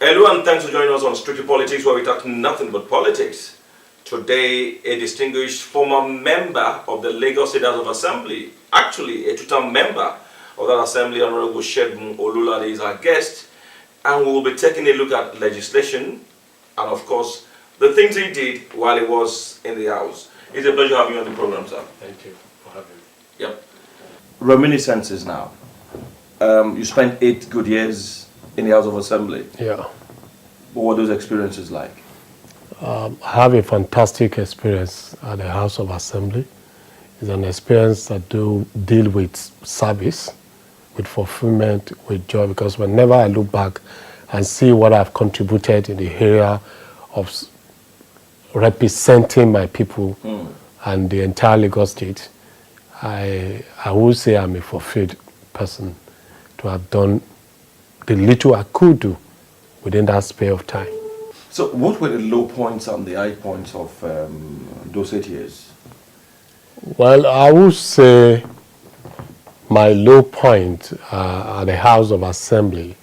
Hello and thanks for joining us on Strictly Politics, where we talk nothing but politics. Today, a distinguished former member of the Lagos State House of Assembly, actually a two-term member of that assembly, Honorable Segun Olulade, is our guest, and we will be taking a look at legislation and, of course, the things he did while he was in the House. It's a pleasure having you on the program, sir. Thank you for having me. Yep. Reminiscences now. You spent 8 good years in the House of Assembly. Yeah. What were those experiences like? I have a fantastic experience at the House of Assembly. It's an experience that deal with service, with fulfillment, with joy, because whenever I look back and see what I've contributed in the area of representing my people and the entire Lagos State, I would say I'm a fulfilled person to have done the little I could do within that spare of time. So what were the low points and the high points of those 8 years? Well, I would say my low point at the House of Assembly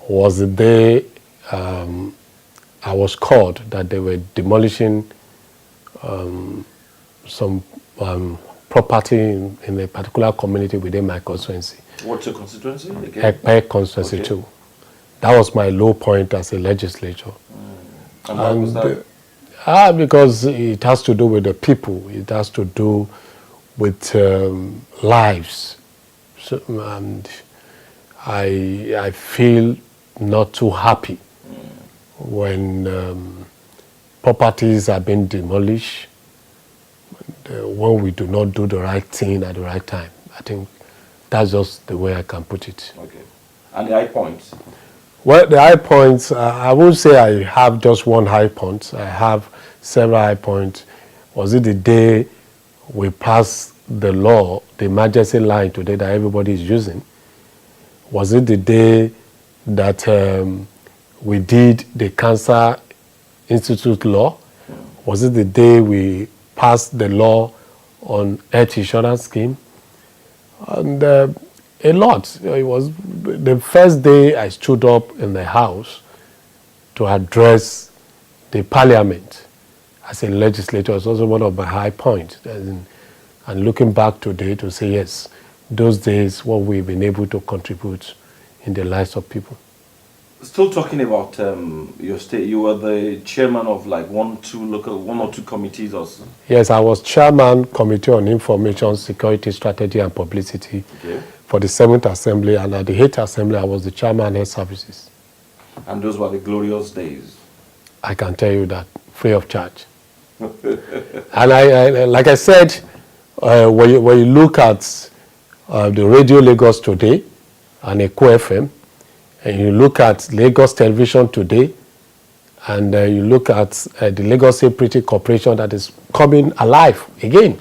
was the day I was called that they were demolishing some property in a particular community within my constituency. What's your constituency again? Ekpe constituency too. That was my low point as a legislator. And why was that? Because it has to do with the people. It has to do with lives. So, and I feel not too happy when properties are being demolished, when we do not do the right thing at the right time. I think that's just the way I can put it. Okay. And the high points? Well, the high points, I won't say I have just one high point. I have several high points. Was it the day we passed the law, the emergency line today that everybody is using? Was it the day that we did the Cancer Institute law? Was it the day we passed the law on health insurance scheme? And a lot. It was the first day I stood up in the House to address the Parliament as a legislator. It's also one of my high points. And looking back today to say, yes, those days, what we've been able to contribute in the lives of people. Still talking about your state, you were the chairman of like one or two committees or so. Yes, I was chairman, Committee on Information, Security, Strategy and Publicity for the 7th Assembly, and at the 8th Assembly, I was the chairman Health Services. And those were the glorious days. I can tell you that, free of charge. And I like I said, when you look at the Radio Lagos today and Echo FM, and you look at Lagos Television today, and you look at the Lagos State Corporation that is coming alive again,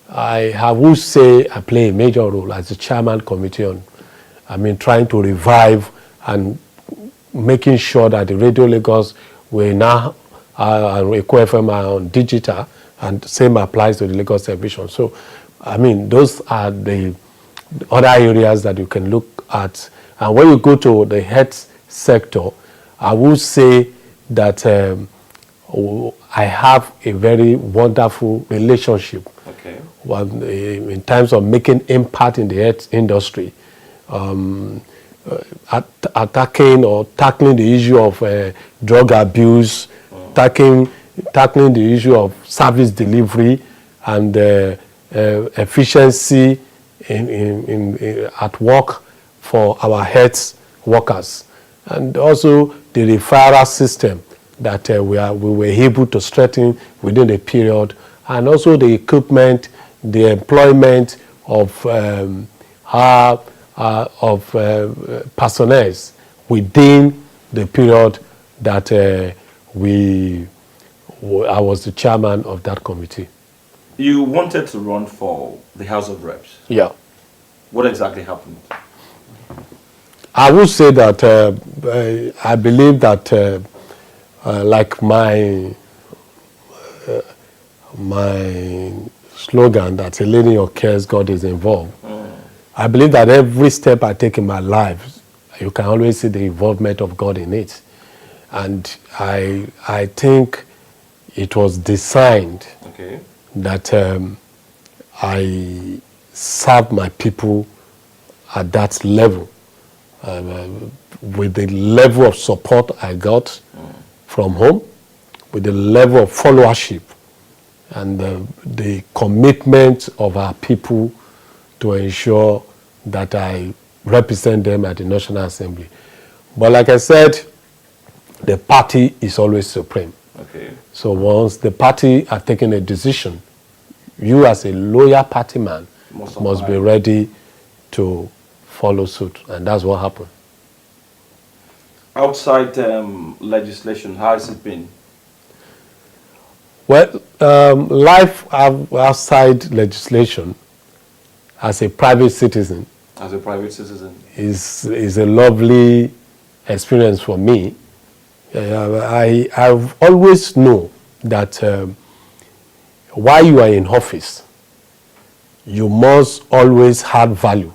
I would say I play a major role as the chairman committee on, trying to revive and making sure that the Radio Lagos will now, and Echo FM are on digital, and same applies to the Lagos Television. So, those are the other areas that you can look at. And when you go to the health sector, I would say that I have a very wonderful relationship in terms of making impact in the health industry, attacking or tackling the issue of drug abuse, tackling the issue of service delivery and efficiency at work for our health workers, and also the referral system that we were able to strengthen within the period, and also the equipment, the employment of personnel within the period that I was the chairman of that committee. You wanted to run for the House of Reps. Yeah. What exactly happened? I would say that I believe that like my slogan that Eleniyan cares, God is involved. I believe that every step I take in my life, you can always see the involvement of God in it. And I think it was designed that I serve my people at that level, with the level of support I got from home, with the level of followership and the commitment of our people to ensure that I represent them at the National Assembly. But like I said, the party is always supreme. So once the party has taken a decision, you as a loyal party man must be ready to follow suit. And that's what happened. Outside legislation, how has it been? Well, life outside legislation as a private citizen is a lovely experience for me. I've always known that while you are in office, you must always have value.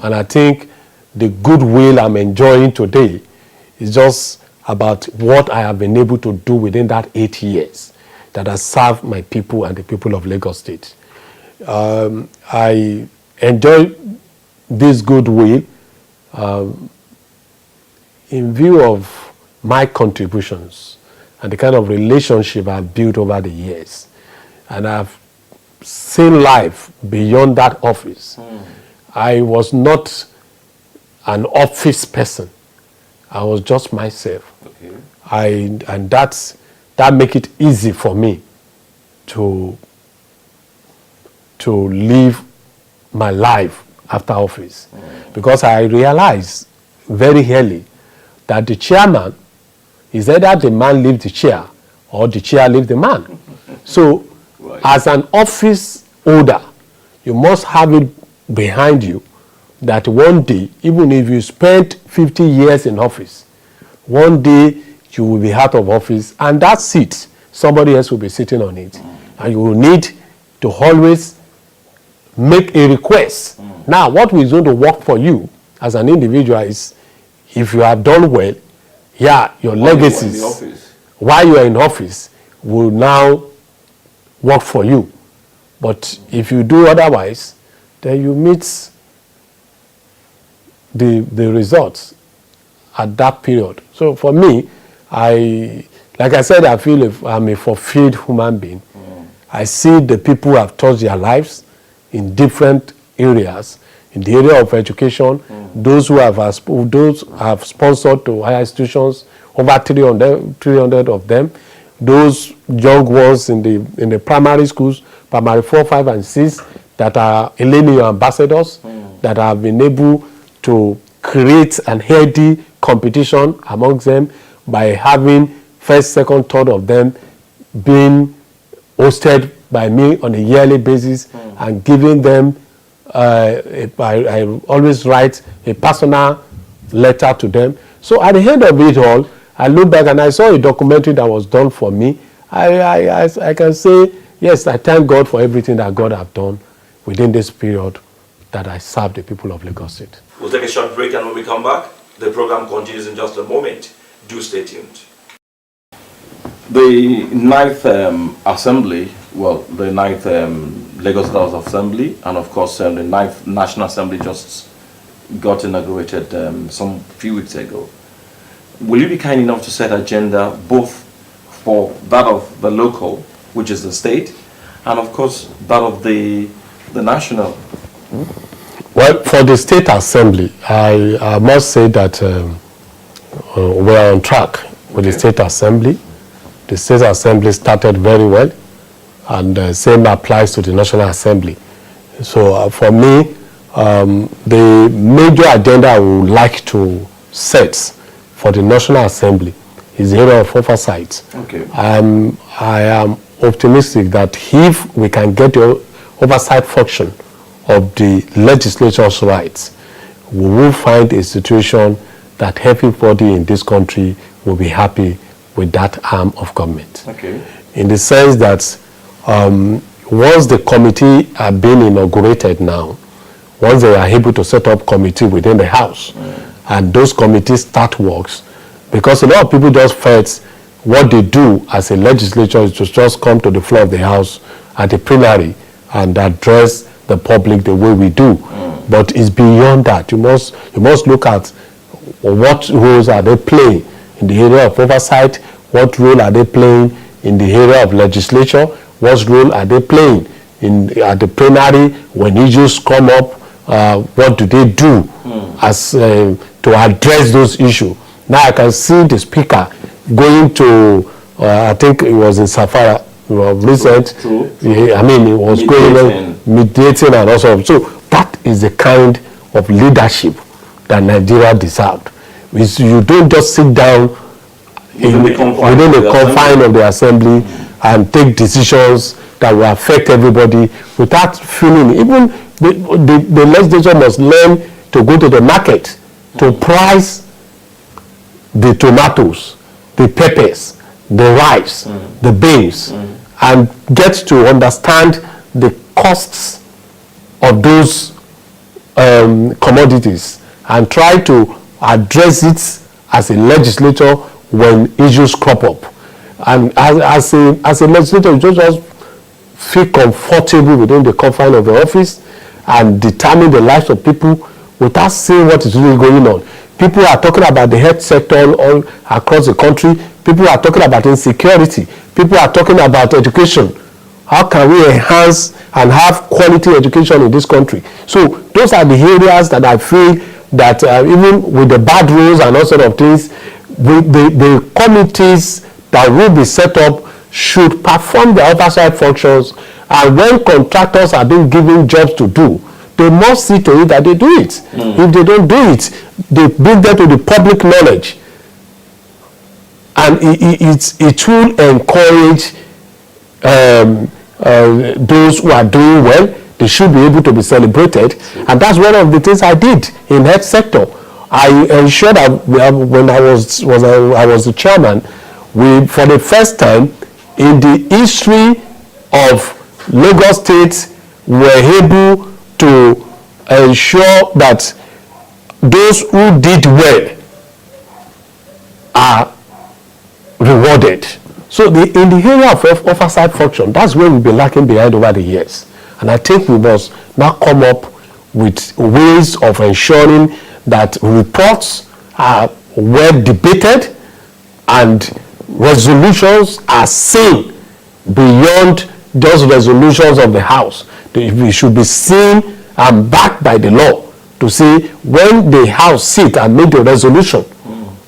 And I think the goodwill I'm enjoying today is just about what I have been able to do within that 8 years that has served my people and the people of Lagos State. I enjoy this goodwill in view of my contributions and the kind of relationship I've built over the years. And I've seen life beyond that office. I was not an office person. I was just myself. And that make it easy for me to live my life after office. Because I realized very early that the chairman is either the man leave the chair or the chair leave the man. So as an office holder, you must have it behind you that one day, even if you spent 50 years in office, one day you will be out of office, and that seat, somebody else will be sitting on it. And you will need to always make a request. Now, what is going to work for you as an individual is, if you have done well, your legacies while you are in office will now work for you. But if you do otherwise, then you meet the results at that period. So for me, like I said, I feel I'm a fulfilled human being. I see the people who have touched their lives in different areas. In the area of education, those who have sponsored to higher institutions, over 300 of them. Those young ones in the primary schools, primary 4, 5, and 6, that are Eleniyan ambassadors, that have been able to create an healthy competition amongst them by having first, second, third of them being hosted by me on a yearly basis and giving them I always write a personal letter to them. So at the end of it all, I look back and I saw a documentary that was done for me. I can say, yes, I thank God for everything that God have done within this period that I served the people of Lagos State. We'll take a short break, and when we come back, the program continues in just a moment. Do stay tuned. The 9th Assembly, well, the 9th Lagos State Assembly, and of course the 9th National Assembly just got inaugurated some few weeks ago. Will you be kind enough to set agenda both for that of the local, which is the state, and of course that of the national? Well, for the State Assembly, I must say that we're on track with the State Assembly. The State Assembly started very well, and same applies to the National Assembly. So for me, the major agenda I would like to set for the National Assembly is the area of oversight. I am optimistic that if we can get the oversight function of the legislature's rights, we will find a situation that everybody in this country will be happy with that arm of government. In the sense that once the committee have been inaugurated now, once they are able to set up committee within the House, and those committees start works, because a lot of people just felt what they do as a legislature is to just come to the floor of the House at the plenary and address the public the way we do. But it's beyond that. You must look at what roles are they playing in the area of oversight, what role are they playing in the area of legislature, what role are they playing at the plenary when issues come up, what do they do as to address those issues. Now I can see the speaker going to, I think it was in Safara, recent. True. I mean, it was going mediating and also. So that is the kind of leadership that Nigeria deserved. You don't just sit down within the confine of the assembly and take decisions that will affect everybody without feeling. Even the legislature must learn to go to the market to price the tomatoes, the peppers, the rice, the beans, and get to understand the costs of those commodities and try to address it as a legislator when issues crop up. And as a legislator, you just feel comfortable within the confine of the office and determine the lives of people without seeing what is really going on. People are talking about the health sector all across the country. People are talking about insecurity. People are talking about education. How can we enhance and have quality education in this country? So those are the areas that I feel that even with the bad rules and all sort of things, the committees that will be set up should perform their oversight functions, and when contractors are being given jobs to do, they must see to it that they do it. If they don't do it, they bring them to the public knowledge, and it will encourage those who are doing well. They should be able to be celebrated, and that's one of the things I did in health sector. I ensured that when I was the chairman, we, for the first time in the history of Lagos State, were able to ensure that those who did well are rewarded. So in the area of oversight function, that's where we've been lacking behind over the years. And I think we must now come up with ways of ensuring that reports are well debated and resolutions are seen beyond those resolutions of the House. We should be seen and backed by the law to say when the House sit and make the resolution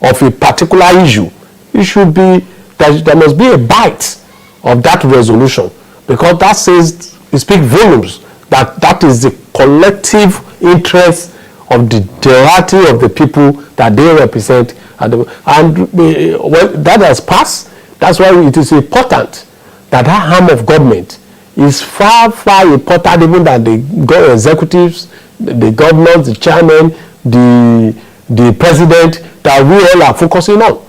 of a particular issue, it should be that there must be a bite of that resolution, because that says, it speaks volumes that is the collective interest of the majority of the people that they represent, and when that has passed, that's why it is important that arm of government is far important even than the executives, the governors, the chairman, the president, that we all are focusing on,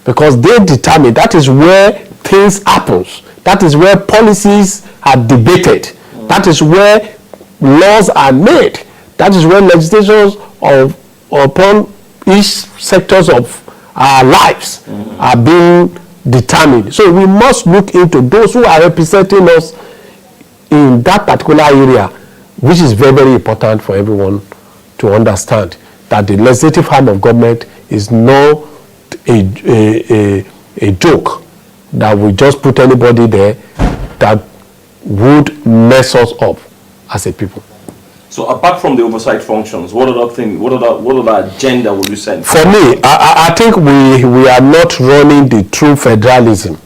because they determine, that is where things happen, that is where policies are debated, that is where laws are made, that is where legislations upon each sectors of our lives are being determined. So we must look into those who are representing us in that particular area, which is very, very important for everyone to understand, that the legislative arm of government is not a joke that we just put anybody there that would mess us up as a people. So apart from the oversight functions, what other agenda would you send? For me, I think we are not running the true federalism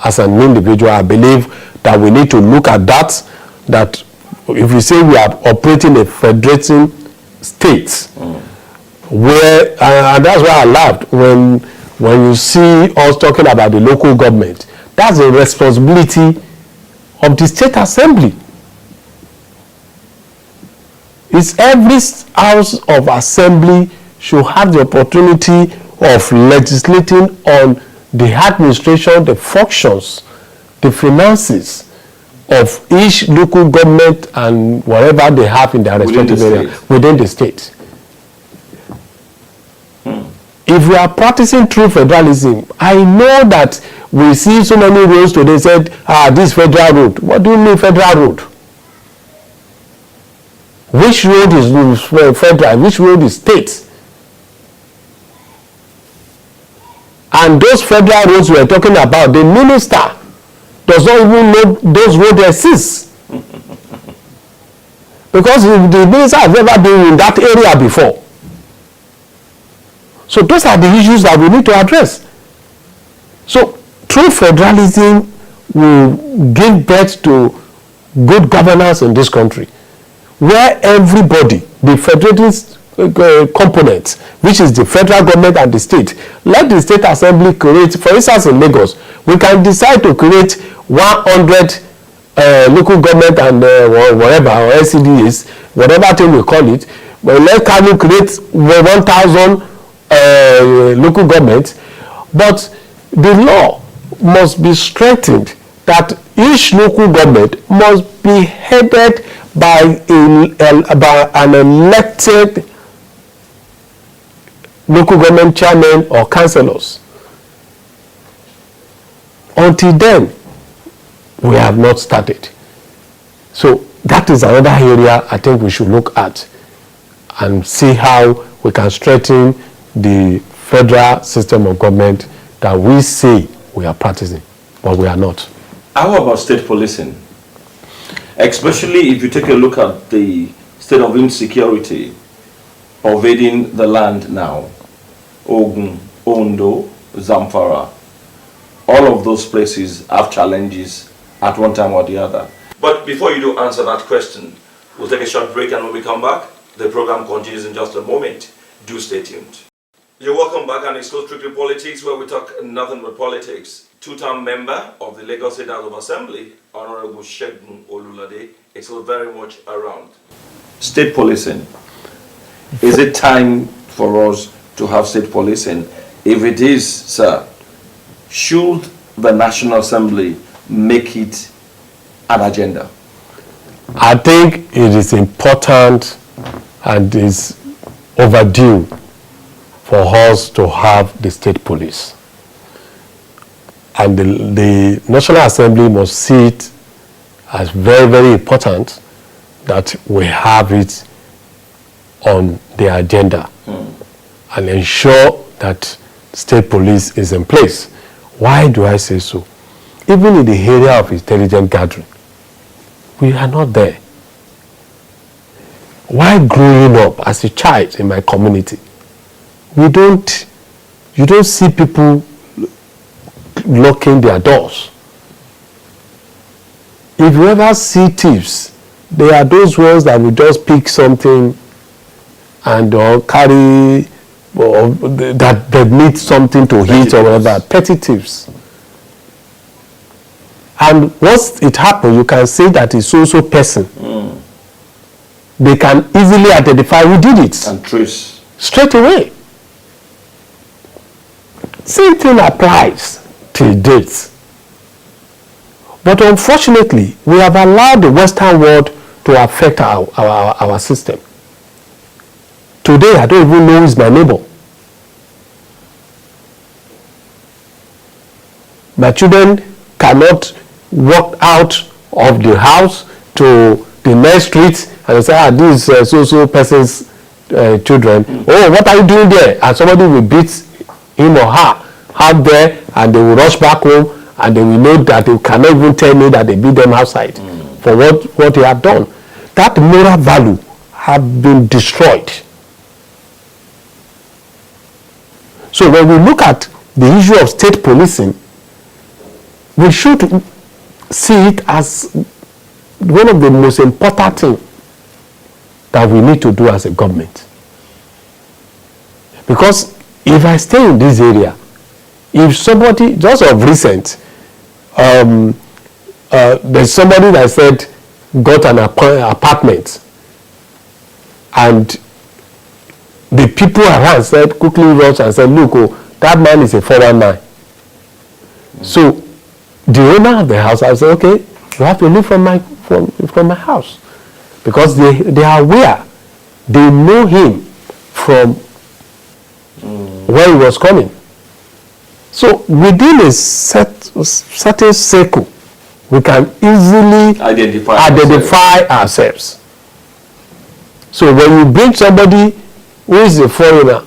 as an individual. I believe that we need to look at that if we say we are operating a federating state, where, and that's why I laughed when you see us talking about the local government. That's a responsibility of the state assembly. It's every house of assembly should have the opportunity of legislating on the administration, the functions, the finances of each local government and whatever they have in their respective area within the state. if we are practicing true federalism, I know that we see so many roads today said, this federal road. What do you mean federal road? Which road is federal? Which road is state? And those federal roads we are talking about, the minister does not even know those roads exist. Because the minister has never been in that area before. So those are the issues that we need to address. So true federalism will give birth to good governance in this country, where everybody, the federating components, which is the federal government and the state, let the state assembly create, for instance in Lagos, we can decide to create 100 local government and whatever, or LCDs, whatever thing we call it, but let Kano create 1,000 local government, but the law must be strengthened that each local government must be headed by an elected local government chairman or councillors. Until then, we have not started. So that is another area I think we should look at and see how we can strengthen the federal system of government that we say we are practicing, but we are not. How about state policing? Especially if you take a look at the state of insecurity pervading the land now. Ogun, Ondo, Zamfara, all of those places have challenges at one time or the other. But before you do answer that question, we'll take a short break, and when we come back, the program continues in just a moment. Do stay tuned. You're welcome back, and it's still Strictly Politics, where we talk nothing but politics. Two-term member of the Lagos State House of Assembly, Honorable Segun Olulade, is still very much around. State policing. Is it time for us to have state policing? If it is, sir, should the National Assembly make it an agenda? I think it is important and is overdue for us to have the state police. And the National Assembly must see it as very, very important that we have it on the agenda and ensure that state police is in place. Why do I say so? Even in the area of intelligence gathering, we are not there. While growing up as a child in my community, you don't see people locking their doors. If you ever see thieves, they are those ones that will just pick something and or carry, or that they need something to eat or whatever. Petty thieves. And once it happens, you can say that it's so person. They can easily identify who did it. And trace. Straight away. Same thing applies till date. But unfortunately, we have allowed the Western world to affect our system. Today, I don't even know who is my neighbor. My children cannot walk out of the house to the next street and say, this is so person's children. Oh, what are you doing there? And somebody will beat him or her out there, and they will rush back home, and they will know that they cannot even tell me that they beat them outside for what they have done. That moral value have been destroyed. So when we look at the issue of state policing, we should see it as one of the most important things that we need to do as a government. Because if I stay in this area, if somebody, just of recent, there's somebody that said got an apartment, and the people around said, quickly rushed and said, look, that man is a 419. So the owner of the house, I said, okay, you have to leave from my house, because they are aware, they know him from where he was coming. So within a certain circle, we can easily identify ourselves. So when you bring somebody who is a foreigner,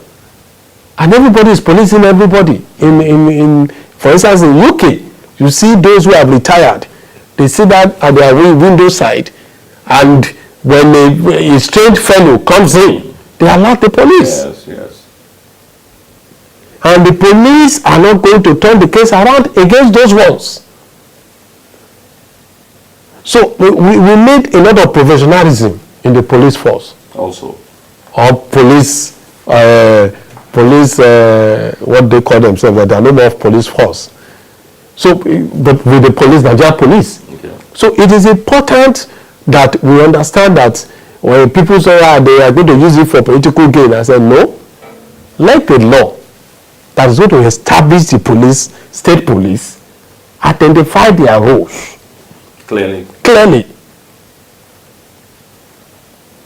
and everybody is policing everybody, for instance, in UK, you see those who have retired, they sit down at their window side, and when a strange fellow comes in, they alert the police. Yes, yes. And the police are not going to turn the case around against those ones. So we need a lot of professionalism in the police force. Also. Or police, what they call themselves, but they are no more police force. So, but with the police, Nigeria police. Okay. So it is important that we understand that when people say they are going to use it for political gain, I said no. Like the law that is going to establish the police, state police, identify their roles Clearly.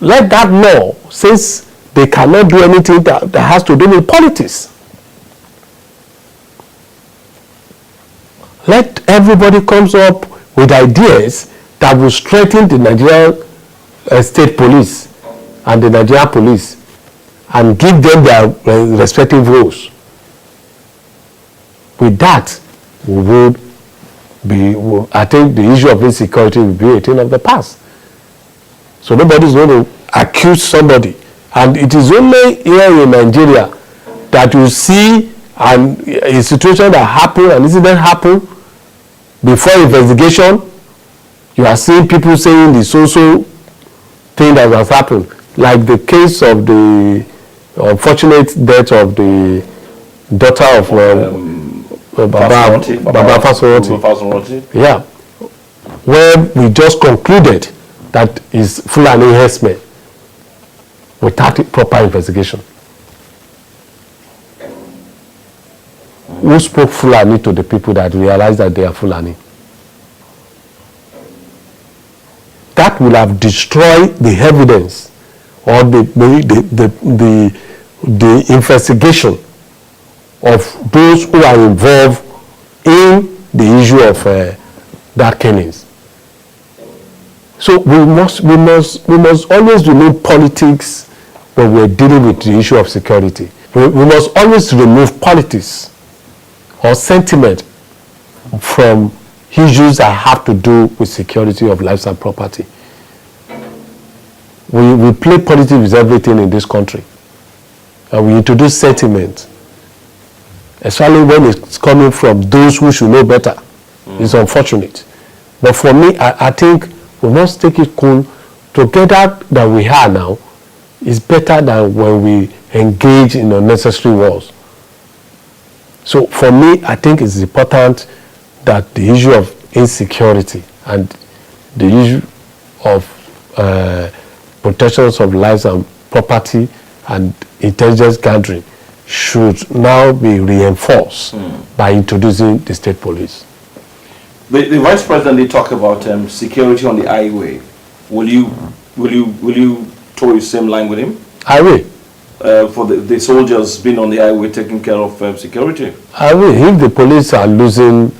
Let that law, since they cannot do anything that has to do with politics. Let everybody comes up with ideas that will strengthen the Nigerian state police and the Nigerian police and give them their respective roles. With that, I think the issue of insecurity will be a thing of the past. So nobody is going to accuse somebody. And it is only here in Nigeria that you see a situation that happened, an incident happened, before investigation, you are seeing people saying the so-so thing that has happened. Like the case of the unfortunate death of the daughter of Baba Fasoroti. Yeah. Where we just concluded that is Fulani herdsmen without proper investigation. Who spoke Fulani to the people that realized that they are Fulani? That will have destroyed the evidence or the investigation of those who are involved in the issue of that killings. So we must always remove politics when we're dealing with the issue of security. We must always remove politics or sentiment from issues that have to do with security of lives and property. We play politics with everything in this country. And we introduce sentiment, especially when it's coming from those who should know better. It's unfortunate. But for me, I think we must take it cool. Together that we are now is better than when we engage in unnecessary wars. So for me, I think it's important that the issue of insecurity and the issue of protections of lives and property and intelligence gathering should now be reinforced by introducing the state police. The Vice President did talk about security on the highway. Will you toe the same line with him? I will. For the soldiers being on the highway taking care of security? I will. If the police are losing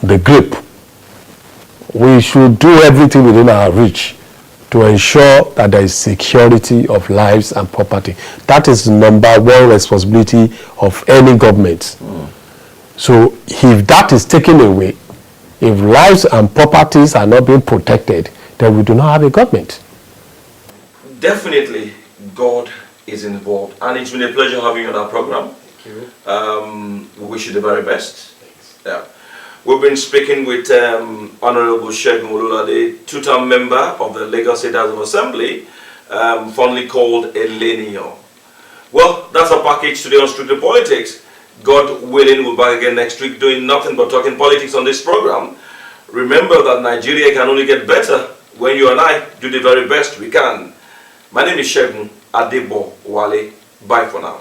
the grip, we should do everything within our reach to ensure that there is security of lives and property. That is the number one responsibility of any government. So if that is taken away, if lives and properties are not being protected, then we do not have a government. Definitely, God is involved, and it's been a pleasure having you on our program. Thank you. We wish you the very best. Yeah. We've been speaking with Honorable Segun Olulade, two-term member of the Lagos State House of Assembly, fondly called Eleniyan. Well, that's our package today on Strictly Politics. God willing, we'll be back again next week doing nothing but talking politics on this program. Remember that Nigeria can only get better when you and I do the very best we can. My name is Segun Adebo Wale. Bye for now.